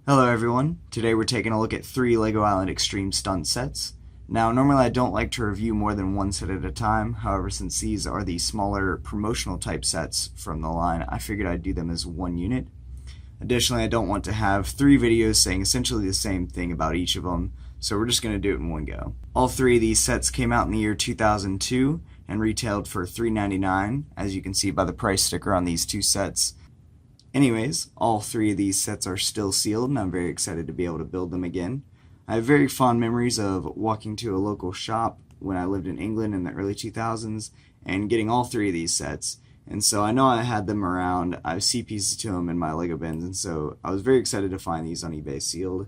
Hello everyone, today we're taking a look at 3 LEGO Island Xtreme Stunt sets. Now normally I don't like to review more than one set at a time, however since these are the smaller promotional type sets from the line, I figured I'd do them as one unit. Additionally, I don't want to have 3 videos saying essentially the same thing about each of them, so we're just going to do it in one go. All 3 of these sets came out in the year 2002 and retailed for $3.99, as you can see by the price sticker on these 2 sets. Anyways, all 3 of these sets are still sealed and I'm very excited to be able to build them again. I have very fond memories of walking to a local shop when I lived in England in the early 2000s and getting all 3 of these sets. And so I know I had them around, I see pieces to them in my LEGO bins, and so I was very excited to find these on eBay sealed.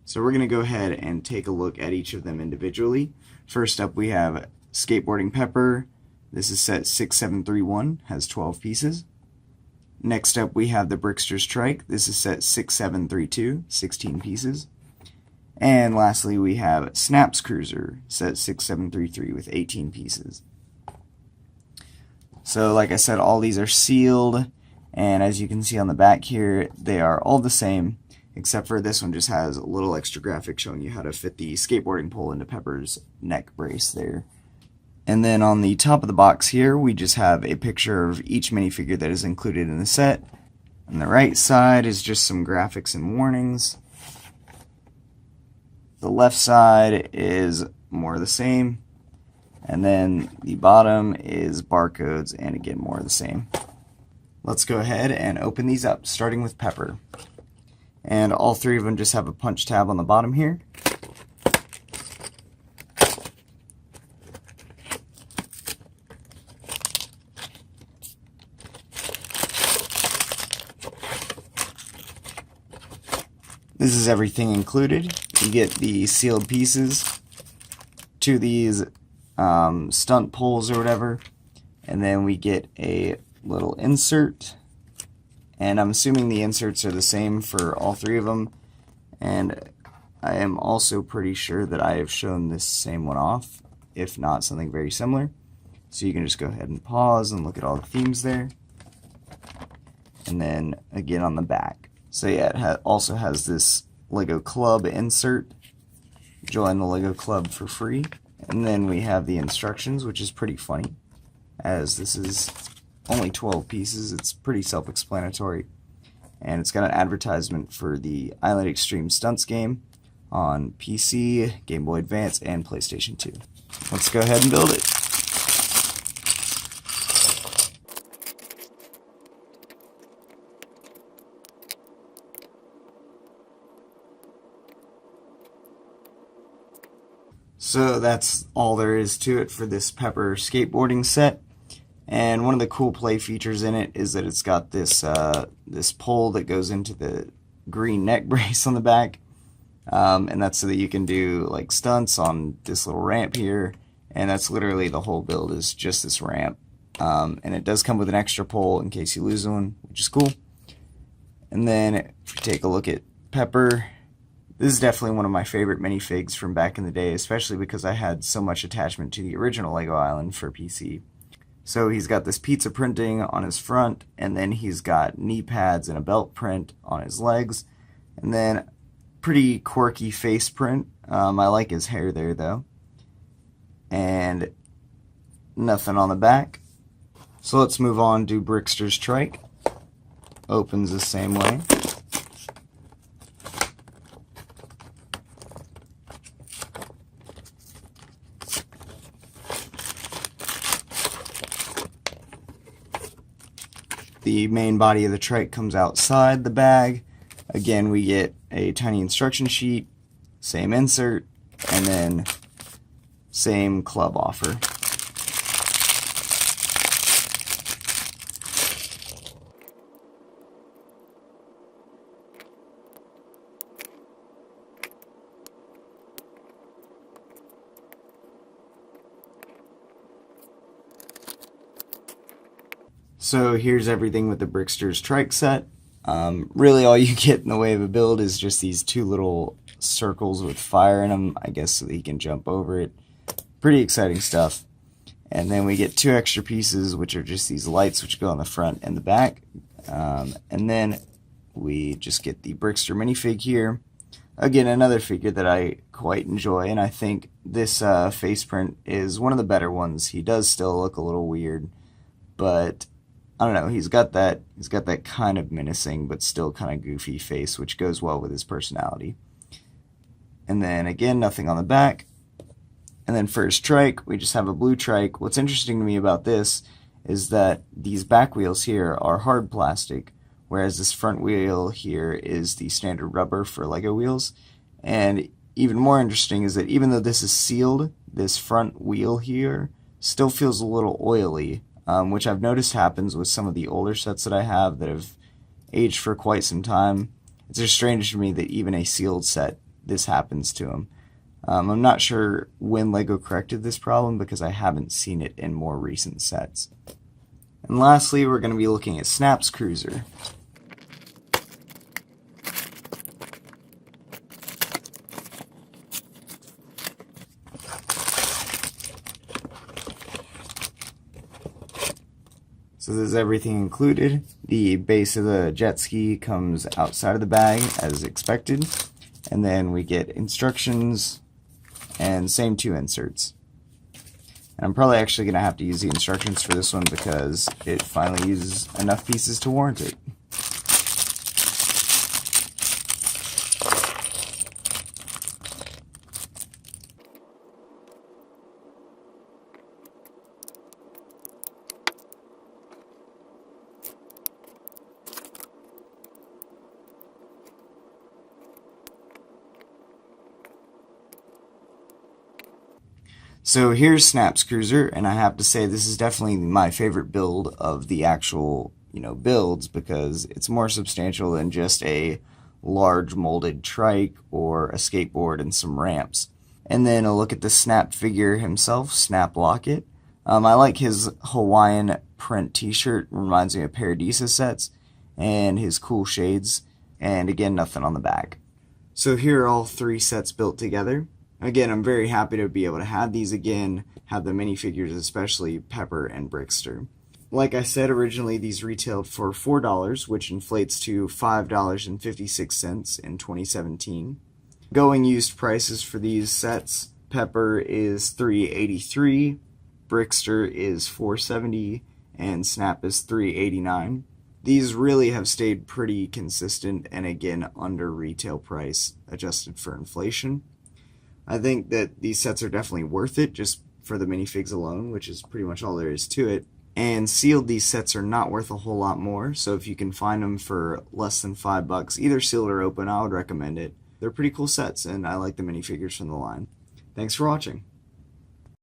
So we're going to go ahead and take a look at each of them individually. First up we have Skateboarding Pepper. This is set 6731, has 12 pieces. Next up we have the Brickster Trike. This is set 6732, 16 pieces. And lastly we have Snaps Cruiser, set 6733 with 18 pieces. So like I said, all these are sealed, and as you can see on the back here, they are all the same, except for this one just has a little extra graphic showing you how to fit the skateboarding pole into Pepper's neck brace there. And then on the top of the box here, we just have a picture of each minifigure that is included in the set. On the right side is just some graphics and warnings. The left side is more of the same. And then the bottom is barcodes, and again, more of the same. Let's go ahead and open these up, starting with Pepper. And all 3 of them just have a punch tab on the bottom here. This is everything included. You get the sealed pieces, 2 of these stunt poles or whatever, and then we get a little insert, and I'm assuming the inserts are the same for all 3 of them, and I am also pretty sure that I have shown this same one off, if not something very similar. So you can just go ahead and pause and look at all the themes there, and then again on the back. So yeah, it also has this LEGO Club insert. Join the LEGO Club for free. And then we have the instructions, which is pretty funny, as this is only 12 pieces. It's pretty self-explanatory. And it's got an advertisement for the Island Xtreme Stunts game on PC, Game Boy Advance, and PlayStation 2. Let's go ahead and build it. So that's all there is to it for this Pepper skateboarding set. And one of the cool play features in it is that it's got this this pole that goes into the green neck brace on the back. And that's so that you can do like stunts on this little ramp here. And that's literally the whole build, is just this ramp. And it does come with an extra pole in case you lose one, which is cool. And then if you take a look at Pepper, this is definitely one of my favorite minifigs from back in the day, especially because I had so much attachment to the original LEGO Island for PC. So he's got this pizza printing on his front, and then he's got knee pads and a belt print on his legs, and then pretty quirky face print. I like his hair there though. And nothing on the back. So let's move on to Brickster's Trike. Opens the same way. The main body of the trike comes outside the bag. Again, we get a tiny instruction sheet, same insert, and then same club offer. So here's everything with the Brickster's Trike set. Really all you get in the way of a build is just these 2 little circles with fire in them, I guess so that he can jump over it. Pretty exciting stuff. And then we get 2 extra pieces, which are just these lights which go on the front and the back. And then we just get the Brickster Minifig here. Again, another figure that I quite enjoy, and I think this face print is one of the better ones. He does still look a little weird, but I don't know, he's got that kind of menacing but still kind of goofy face, which goes well with his personality. And then again, nothing on the back. And then for his trike, we just have a blue trike. What's interesting to me about this is that these back wheels here are hard plastic, whereas this front wheel here is the standard rubber for LEGO wheels. And even more interesting is that even though this is sealed, this front wheel here still feels a little oily, which I've noticed happens with some of the older sets that I have that have aged for quite some time. It's just strange to me that even a sealed set, this happens to them. I'm not sure when LEGO corrected this problem because I haven't seen it in more recent sets. And lastly, we're going to be looking at Snap's Cruiser. So this is everything included. The base of the jet ski comes outside of the bag as expected, and then we get instructions and same two inserts. And I'm probably actually going to have to use the instructions for this one because it finally uses enough pieces to warrant it. So here's Snap's Cruiser, and I have to say this is definitely my favorite build of the actual, builds, because it's more substantial than just a large molded trike or a skateboard and some ramps. And then a look at the Snap figure himself, Snap Locket. I like his Hawaiian print t-shirt, reminds me of Paradisa sets, and his cool shades, and again, nothing on the back. So here are all three sets built together. Again, I'm very happy to be able to have these again, have the minifigures, especially Pepper and Brickster. Like I said, originally these retailed for $4, which inflates to $5.56 in 2017. Going used prices for these sets, Pepper is $3.83, Brickster is $4.70, and Snap is $3.89. These really have stayed pretty consistent and again under retail price adjusted for inflation. I think that these sets are definitely worth it just for the minifigs alone, which is pretty much all there is to it. And sealed, these sets are not worth a whole lot more, so if you can find them for less than $5, either sealed or open, I would recommend it. They're pretty cool sets, and I like the minifigures from the line. Thanks for watching.